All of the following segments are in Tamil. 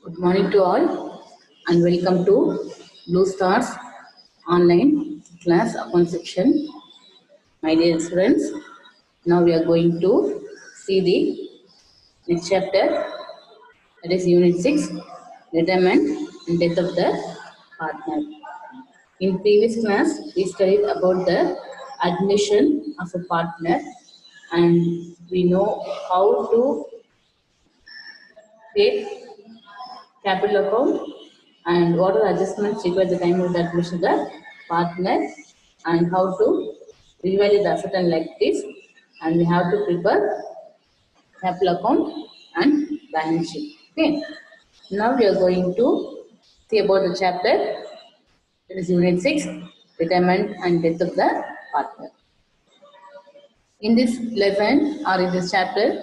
Good morning to all and welcome to Blue Stars online class account section. My dear students, now we are going to see the next chapter, that is Unit 6, Retirement and Death of the Partner. In previous class, we studied about the admission of a partner and we know how to create capital account and what are the adjustments required at the time of the admission of the partner and how to revalue the asset and liabilities, and we have to prepare capital account and balance sheet. Okay. Now we are going to see about the chapter, that is Unit 6, Retirement and Death of the Partner. In this lesson or in this chapter,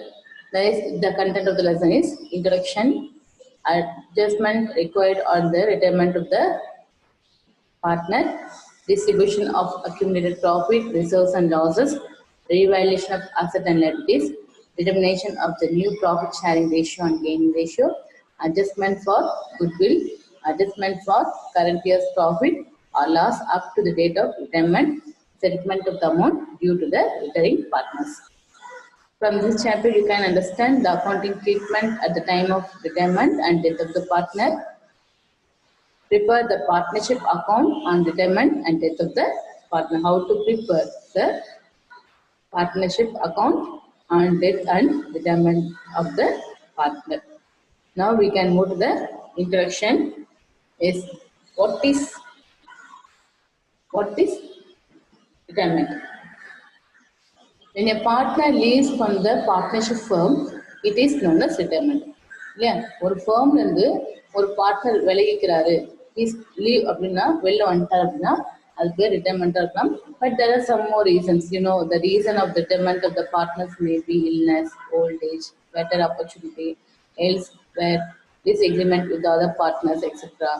the content of the lesson is introduction, adjustment required on the retirement of the partner, distribution of accumulated profit, reserves and losses, revaluation of asset and liabilities, determination of the new profit sharing ratio and gain ratio, adjustment for goodwill, adjustment for current year's profit or loss up to the date of retirement, settlement of the amount due to the retiring partners. From this chapter, you can understand the accounting treatment at the time of retirement and death of the partner. Prepare the partnership account on retirement and death of the partner. How to prepare the partnership account on death and retirement of the partner. Now we can move to the introduction. Is what is retirement? When a partner leaves from the partnership firm, it is known as retirement. இல்லையா ஒரு ஃபேர்ம்ல இருந்து ஒரு பார்ட்னர் விலகிக்கிறாரு, இஸ் லீவ் அப்படின்னா வெளில வந்துட்டார் அப்படின்னா அது பேர் ரிட்டைர்மெண்ட்டாக இருக்கலாம். But there are some more reasons. The reason of retirement of the partners may be illness, old age, better opportunity, else வேர் disagreement with the other partners, etc.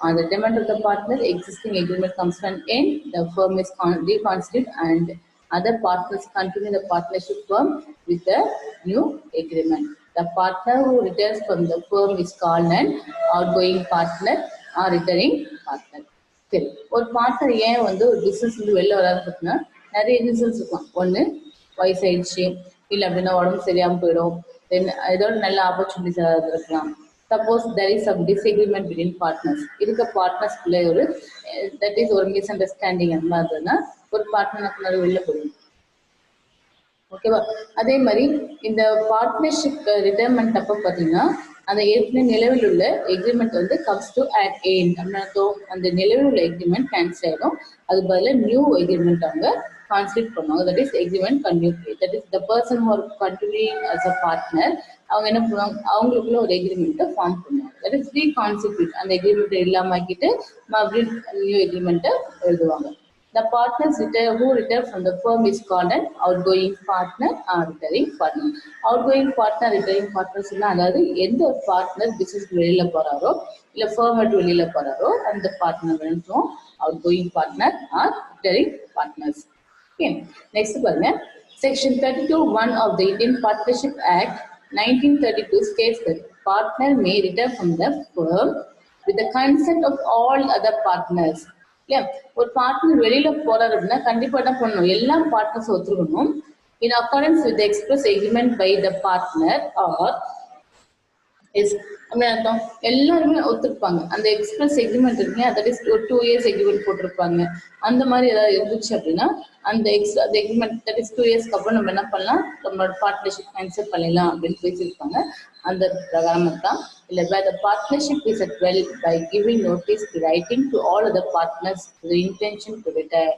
On the retirement of the partner, existing agreement comes to an end, the firm is reconstituted and other partners continue the partnership firm with a new agreement. The partner who retires from the firm is called an outgoing partner or retiring partner. சரி, ஒரு பார்ட்னர் ஏன் ஒரு பிஸ்னஸ் வெளில வராது பார்த்தீங்கன்னா நிறைய ரீசன்ஸ் இருக்கும். ஒன்று வயசாயிடுச்சு, இல்லை அப்படின்னா உடம்பு சரியாமல் போயிடும், தென் ஏதோட நல்ல ஆப்பர்ச்சுனிட்டிஸ் ஏதாவது இருக்கலாம். Suppose there is some disagreement between partners, இருக்க பார்ட்னர்ஸ்குள்ளே தட் இஸ் ஒரு மிஸ் அண்டர்ஸ்டாண்டிங் அந்த மாதிரி இருந்ததுன்னா ஒரு பார்ட்னருக்கு வெளில போயிடும். ஓகேவா? அதே மாதிரி இந்த பார்ட்னர்ஷிப் ரிட்டைர்மெண்ட் அப்போ பார்த்தீங்கன்னா அந்த ஏற்கனவே நிலவில் உள்ள agreement comes to at end அப்படின்னா அந்த நிலவில் உள்ள எக்ரிமெண்ட் கேன்சல் ஆகிடும். அது பதிலாக நியூ எக்ரிமெண்ட் அவங்க கான்ஸ்டியூட் பண்ணுவாங்க. That is agreement continue. That is the person who are continuing as a partner அவங்க என்ன பண்ணுவாங்க, அவங்களுக்குள்ள ஒரு எக்ரிமெண்ட்டை ஃபார்ம் பண்ணுவாங்க. That is reconstitute. அந்த எக்ரிமெண்ட்டை இல்லாமல் ஆக்கிட்டு மறுபடியும் நியூ எக்ரிமெண்ட்டை எழுதுவாங்க. The partners who retire from the firm is called an outgoing partner or retiring partner. Outgoing partner, retiring partners அதாவது எந்த ஒரு பார்ட்னர் பிசினஸ் வெளியில போறாரோ இல்ல ஃபர்ம் விட்டு வெளியில போறாரோ அந்த பார்ட்னர் வேணும் outgoing partner or retiring partners. Okay. Next பாருங்க, Section 32(1) of the Indian Partnership Act 1932 states that partner may retire from the firm with the consent of all other partners. இல்லையா, ஒரு பார்ட்னர் வெளியில போறாரு அப்படின்னா கண்டிப்பா என்ன பண்ணணும், எல்லா பார்ட்னர்ஸ் ஒத்துக்கணும். In accordance with express agreement by the partner or is அப்படின்னு அர்த்தம். எல்லாருமே ஒத்துருப்பாங்க. அந்த எக்ஸ்பிரஸ் எக்ரிமெண்ட் இருக்குங்க, தட் இஸ் ஒரு 2 years எக்ரிமெண்ட் போட்டிருப்பாங்க. அந்த மாதிரி ஏதாவது இருந்துச்சு அப்படின்னா அந்த எக்ரிமெண்ட் தட் இஸ் 2 yearsக்கு அப்புறம் நம்ம என்ன பண்ணலாம், நம்மளோட பார்ட்னர்ஷிப் கேன்சல் பண்ணிடலாம் அப்படின்னு பேசியிருப்பாங்க. அந்த பிரகாரம் தான் இல்லை where the partnership is at well by giving notice to writing to all other partners with the intention to retire.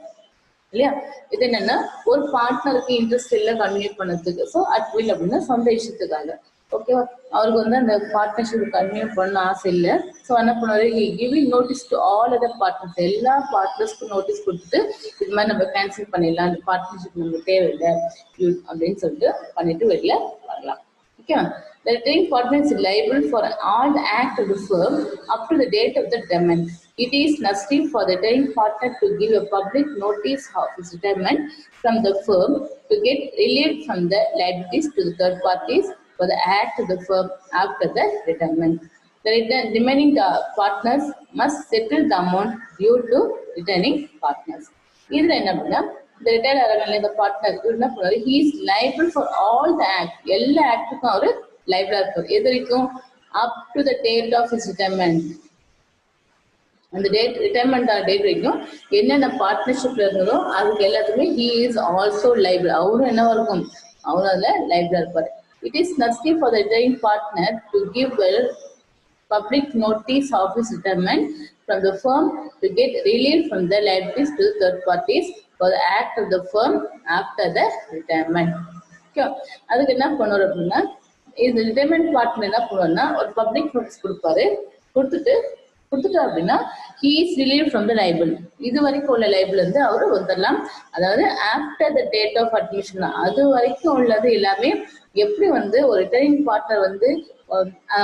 இல்லையா, இது என்னன்னா ஒரு பார்ட்னருக்கு இன்ட்ரெஸ்ட் இல்லை கன்டினியூ பண்ணதுக்கு, ஸோ அட் வில் அப்படின்னா சொந்த இஷ்டத்துக்காக. ஓகேவா, அவருக்கு அந்த பார்ட்னர்ஷிப் கன்டினியூ பண்ண ஆசை இல்லை. ஸோ என்ன பண்ணுவாரு, giving notice to all other partners, எல்லா பார்ட்னர்ஸ்க்கும் நோட்டீஸ் கொடுத்துட்டு இது மாதிரி நம்ம கேன்சல் பண்ணிடலாம், அந்த பார்ட்னர்ஷிப் நமக்கு தேவையில்லை அப்படின்னு சொல்லிட்டு பண்ணிட்டு வெளில வரலாம். Okay. The retiring partner is liable for all the act of the firm up to the date of the retirement. It is necessary for the retiring partner to give a public notice of his retirement from the firm to get relieved from the liabilities to the third parties for the act of the firm after the retirement. The remaining partners must settle the amount due to returning partners. இதுல என்ன பண்ணா இந்த ரிட்டையர் ஆகிறாங்க இந்த பார்ட்னர் என்ன பண்ணுவாரு, he is liable for all the act, எல்லா ஆக்டுக்கும் அவரு லைபிளா இருப்பார். எது வரைக்கும்? up to the date of his retirement. அந்த டேட் ரிட்டையர்மெண்ட் டேட் வரைக்கும் என்னென்ன பார்ட்னர்ஷிப்ல இருந்ததோ அதுக்கு எல்லாத்துக்குமே he is also liable. அவரும் என்னவா இருக்கும்? அவரும் அதுல லைபிளா இருப்பார். It is necessary for the retiring partner to give public notice of his retirement from the firm to get relief from the liabilities to third parties for the act of the firm after the retirement. Okay, அதுக்கு என்ன பண்ணுவார் அப்படின்னா, இந்த ரிட்டையர்மெண்ட் பார்ட்னர் என்ன பண்ணுவாருன்னா ஒரு பப்ளிக் நோட்டீஸ் கொடுப்பாரு. கொடுத்துட்டா அப்படின்னா he is relieved from the liable. இது வரைக்கும் உள்ள லைபிள் இருந்து அவரு வந்துடலாம். அதாவது after the date of admission, அது வரைக்கும் உள்ளது எல்லாமே எப்படி வந்து ஒரு ரிட்டையரிங் பார்ட்னர் வந்து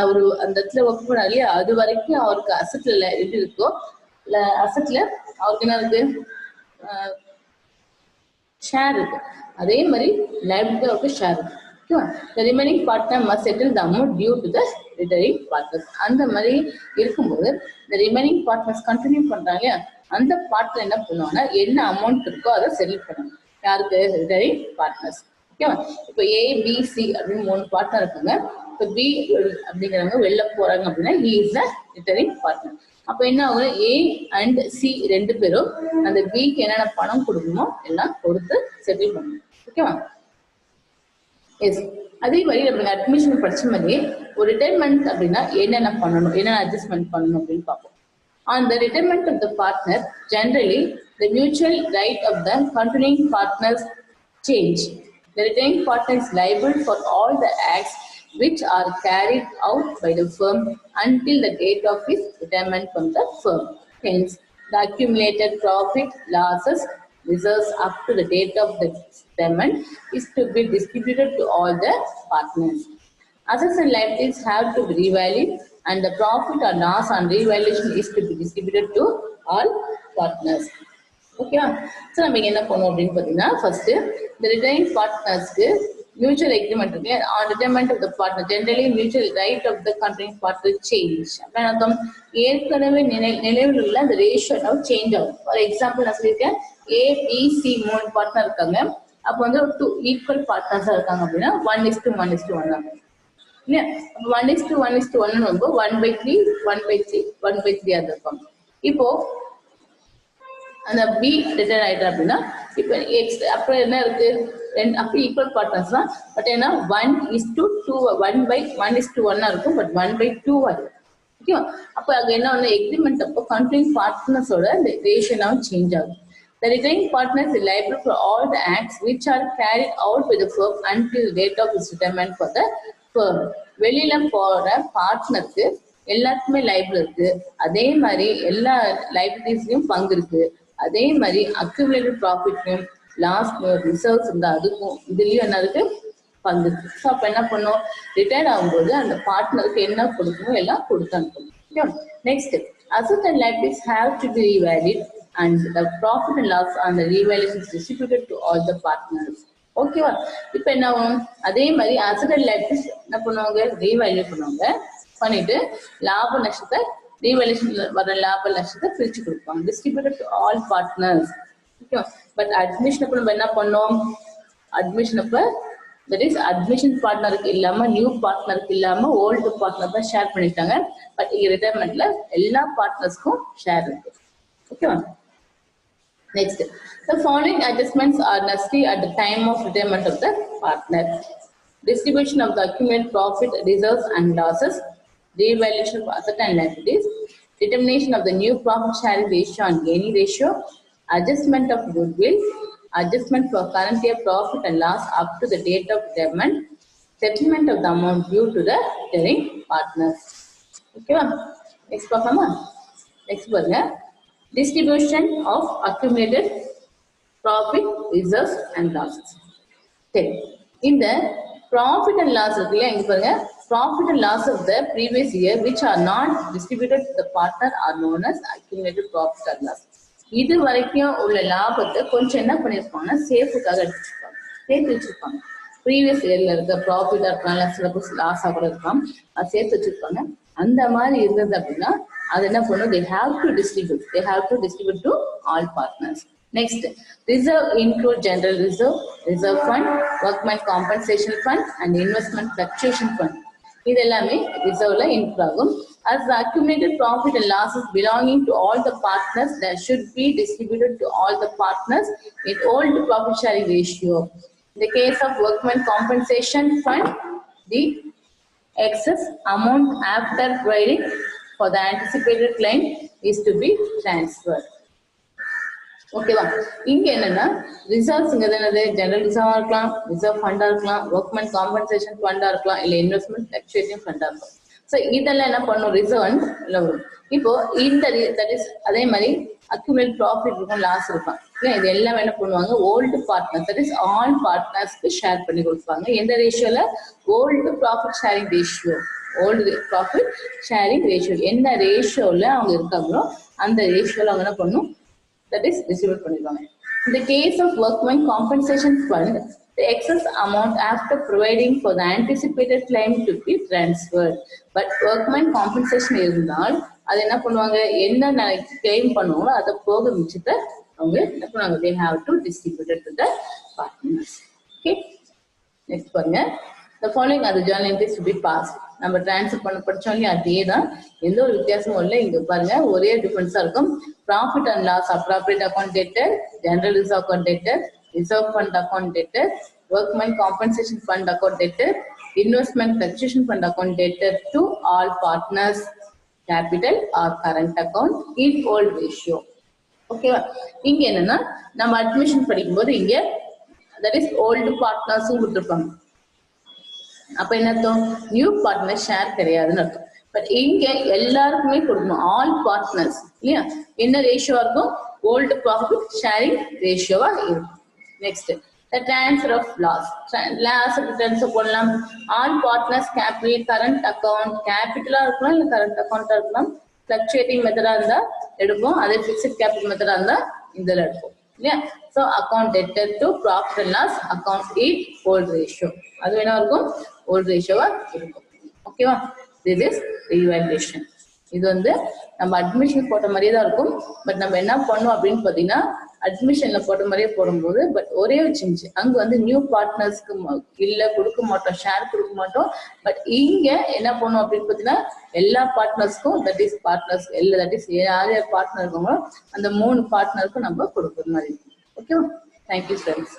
ஒரு அந்த இடத்துல ஒர்க் பண்ணாரு இல்லையா, அது வரைக்கும் அவருக்கு அசட்ல எப்படி இருக்கோ அசட்ல அவருக்கு என்ன இருக்கு, ஷேர் இருக்கு. அதே மாதிரி லைபிலிட்டி அவருக்கு ஷேர் இருக்கு. The remaining partner must settle the amount due to the retiring partners. அந்த மாதிரி இருக்கும்போது the remaining partners கண்டினியூ பண்றாங்க, அந்த பார்ட்னர் என்ன பண்ணுவாங்கன்னா என்ன அமௌண்ட் இருக்கோ அதை செட்டில் பண்ணணும். யாருக்கு? Retiring partners. ஓகேவா? இப்போ ABC அப்படின்னு 3 பார்ட்னர் இருக்காங்க. இப்போ B அப்படிங்கிறவங்க வெளில போறாங்க அப்படின்னா he is the retiring partner. அப்போ என்ன ஆகும்? A and C 2 பேரும் அந்த Bக்கு என்னென்ன பணம் கொடுக்கணுமோ எல்லாம் கொடுத்து செட்டில் பண்ணணும். ஓகேவா? எஸ். அதே மாதிரி நம்ம அட்மிஷன் படிச்ச மாதிரி ஒரு ரிட்டையர்மெண்ட் அப்படின்னா என்னென்ன பண்ணணும், என்னென்ன அட்ஜஸ்ட்மெண்ட் பண்ணணும் அப்படின்னு பார்ப்போம். On the retirement of the partner, generally the mutual right of the continuing partners change. The retiring partner is liable for all the acts which are carried out by the firm until the date of his retirement from the firm. Hence, the accumulated profit, losses, reserves up to the date of the retirement is to be distributed to all the partners. Assets and liabilities have to be revalued and the profit or loss on revaluation is to be distributed to all partners. Okay, so நம்ம என்ன பண்ணுவோம் அப்படின்னு பார்த்தீங்கன்னா, ஃபர்ஸ்ட் இந்த ரிட்டையரிங் பார்ட்னர்ஸ்க்கு mutual agreement இருக்கு. On retirement of the partner, generally mutual right of the continuing partner change. அப்ப ஏற்கனவே நிலைவில் உள்ள அந்த ரேஷியோ சேஞ்ச் ஆகும். ஃபார் எக்ஸாம்பிள் நான் சொல்லியிருக்கேன், ABC 3 பார்ட்னர் இருக்காங்க. அப்போ வந்து 2 ஈக்குவல் பார்ட்னர்ஸா இருக்காங்க அப்படின்னா 1:1:1 ஆகும் இல்லையா? 1:1:1 வந்து 1/3 1/3 1/3 இருப்பாங்க. இப்போ அந்த B ரிட்டர்ன் ஆயிட்டா அப்படின்னா இப்போ அப்புறம் என்ன இருக்கு, அப்போ ஈக்குவல் பார்ட்னர்ஸ் தான். பட் ஏன்னா 1:2 1/1:1 இருக்கும். பட் 1/2 ஆகும். ஓகேவா? அப்போ அங்கே என்ன ஒன்று எக்ரிமெண்ட் அப்போ கண்டினியூ பார்ட்னர்ஸோட ரேஷியோவும் சேஞ்ச் ஆகும். The retiring partner is liable for all the acts which are carried out by the firm until the date of his retirement for the firm. வெளியில போற பார்ட்னருக்கு எல்லாத்துக்குமே லைபிள் இருக்கு. அதே மாதிரி எல்லா லைபிலிட்டிஸ்லயும் பங்கு இருக்கு. அதே மாதிரி அக்யூமுலேட்டட் ப்ராஃபிட்லையும் லாஸ் ரிசர்வ்ஸ் இருந்தா அதுக்கும் இதுலயும் என்ன இருக்கு, பங்கு இருக்கு. ஸோ அப்போ என்ன பண்ணும், ரிட்டையர்ட் ஆகும்போது அந்த பார்ட்னருக்கு என்ன கொடுக்கணும் எல்லாம் கொடுத்து அனுப்பணும். Next, assets and liabilities have to be revalued and the profit and loss on the revaluation is distributed to all the partners. ஓகேவா? இப்போ என்ன ஆகும், அதே மாதிரி asset and liabilities என்ன பண்ணுவாங்க, ரீவேல்யூ பண்ணுவாங்க. பண்ணிட்டு லாப நஷ்டத்தை ரீவேல்யூஷன் வர லாப நஷ்டத்தை பிரிச்சு கொடுப்பாங்க, டிஸ்ட்ரிபியூட்டட் டு ஆல் பார்ட்னர்ஸ். ஓகேவா? பட் அட்மிஷன் அப்போ நம்ம என்ன பண்ணோம், அட்மிஷன் அப்போ தட் இஸ் அட்மிஷன் பார்ட்னருக்கு இல்லாம நியூ பார்ட்னருக்கு இல்லாம ஓல்டு பார்ட்னர் தான் ஷேர் பண்ணிட்டாங்க. பட் இங்க ரிட்டையர்மெண்ட்ல எல்லா பார்ட்னர்ஸ்க்கும் ஷேர் இருக்கு. ஓகேவா? Next, the following adjustments are necessary at the time of retirement of the partner: distribution of the accumulated profit, reserves and losses, revaluation of assets and liabilities, determination of the new profit sharing ratio and gaining ratio, adjustment of goodwill, adjustment for current year profit and loss up to the date of retirement, settlement of the amount due to the retiring partners. Okay, next பார்க்கலாமா? Next பாருங்க, distribution of accumulated profit, reserves and losses. சரி, இந்த profit and loss இருக்குல்ல, இங்க பாருங்க, profit and loss of the previous year which are not distributed to the partner are known as accumulated profit or loss. இது வரைக்கும் உள்ள லாபத்தை கொஞ்சம் என்ன பண்ணிருப்பாங்கன்னா சேஃபுக்காக எடுத்துருப்பாங்க, சேர்த்து வச்சிருப்பாங்க. ப்ரீவியஸ் இயர்ல இருக்க ப்ராஃபிட்டா இருக்கலாம், சில லாஸா கூட இருக்கலாம், அது சேர்த்து வச்சிருப்பாங்க. அந்த மாதிரி இருந்தது அப்படின்னா அது என்ன பண்ணும், they have to distribute to all partners. Next, reserve include general reserve fund, workman compensation fund and investment fluctuation fund. இது எல்லாமே ரிசர்வ்ல இன்க்ளூட் ஆகும். As the accumulated profit and losses belonging to all the partners that should be distributed to all the partners in old profit sharing ratio. In the case of workman compensation fund, the excess amount after providing for the anticipated claim is to be transferred. ஓகேவா? இங்க என்னன்னா ரிசர்வ்ஸ்ங்கிறது என்னது, ஜெனரல் ரிசர்வா இருக்கலாம், ரிசர்வ் ஃபண்டா இருக்கலாம், ஒர்க்மேன் காம்பன்சேஷன் ஃபண்டா இருக்கலாம், இல்ல இன்வெஸ்ட்மெண்ட் ஃபிளக்சுவேட்டிங் ஃபண்டா இருக்கும். ஸோ இதெல்லாம் என்ன பண்ணும், ரிசர்வ் வரும். இப்போ இந்த தட் இஸ் அதே மாதிரி அக்யூமுலேட் ப்ராஃபிட் இருக்கும், லாஸ் இருக்கும். இது எல்லாம் என்ன பண்ணுவாங்க, old partners that is all பார்ட்னர்ஸ்க்கு ஷேர் பண்ணி கொடுப்பாங்க. எந்த ரேஷியோல, old profit sharing ratio. Old profit sharing ratio என்ன ரேஷியோல அவங்க இருக்காங்களோ அந்த ரேஷியோல அவங்க என்ன பண்ணும், that is distribute பண்ணிடுவாங்க. In the case of workman compensation fund, the excess amount after providing for the anticipated claim to be transferred. But workman compensation இருந்தால் அது என்ன பண்ணுவாங்க, என்ன கிளைம் பண்ணுவாங்களோ அதை போக மிச்சத்தை அவங்க என்ன பண்ணுவாங்க, they have to distribute it to the partners. Okay, next பாருங்க, the following are the journal entries to be passed. நம்ம டிரான்ஸ்ஃபர் பண்ண படிச்சோம் இல்லையா, அதே தான், எந்த ஒரு வித்தியாசமும் இல்லை. இங்க பாருங்க ஒரே டிஃபரன்ஸா இருக்கும். Profit and loss appropriate account debtor, general reserve account debtor, reserve fund account debtor, workman compensation fund account debtor, investment fluctuation fund account debtor to all partners, capital or current account in old ratio. ஓகேவா? இங்க என்னன்னா நம்ம அட்மிஷன் படிக்கும்போது இங்க தட் இஸ் ஓல்டு பார்ட்னர்ஸும் கொடுத்துருப்பாங்க. அப்ப என்ன அர்த்தம், நியூ பார்ட்னர் ஷேர் கிடையாதுன்னு அர்த்தம். பட் இங்க எல்லாருக்குமே கொடுக்கணும், ஆல் பார்ட்னர்ஸ் இல்லையா. என்ன ரேஷியோவா இருக்கும், ஓல்டு ப்ராஃபிட் ஷேரிங் ரேஷியோவா இருக்கும். Next, the transfer of loss. Loss returns போடலாம். All partners capital current account, கேபிட்டலா இருக்கலாம் இல்ல கரண்ட் அக்கௌண்டா இருக்கலாம். ஃபிளக்சுவேட்டிங் மெத்தடா இருந்தா எடுப்போம், அதே பிக்ஸ்ட் கேபிட்டல் மெத்தடா இருந்தா இதுல எடுப்போம் இல்லையா. So account debtor to profit and loss account it old ratio, அது வேணா இருக்கும், ஓல்ட் ரேஷியோவா இருக்கும். ஓகேவா? This is revaluation. இது வந்து நம்ம அட்மிஷன் போட்ட மாதிரியே தான் இருக்கும். பட் நம்ம என்ன பண்ணோம் அப்படின்னு பாத்தீங்கன்னா, அட்மிஷன்ல போட்ட மாதிரியே போடும்போது பட் ஒரே சேஞ்ச், அங்க வந்து நியூ பார்ட்னர்ஸ்க்கு இல்ல கொடுக்க மாட்டோம், ஷேர் கொடுக்க மாட்டோம். பட் இங்க என்ன பண்ணுவோம் அப்படின்னு பாத்தீங்கன்னா, எல்லா பார்ட்னர்ஸ்க்கும் தட் இஸ் பார்ட்னர்ஸ் எல்லா தட் இஸ் யார் யார் பார்ட்னர் இருக்காங்களோ அந்த 3 பார்ட்னருக்கும் நம்ம கொடுக்குற மாதிரி இருக்கும். ஓகேவா? Thank you friends.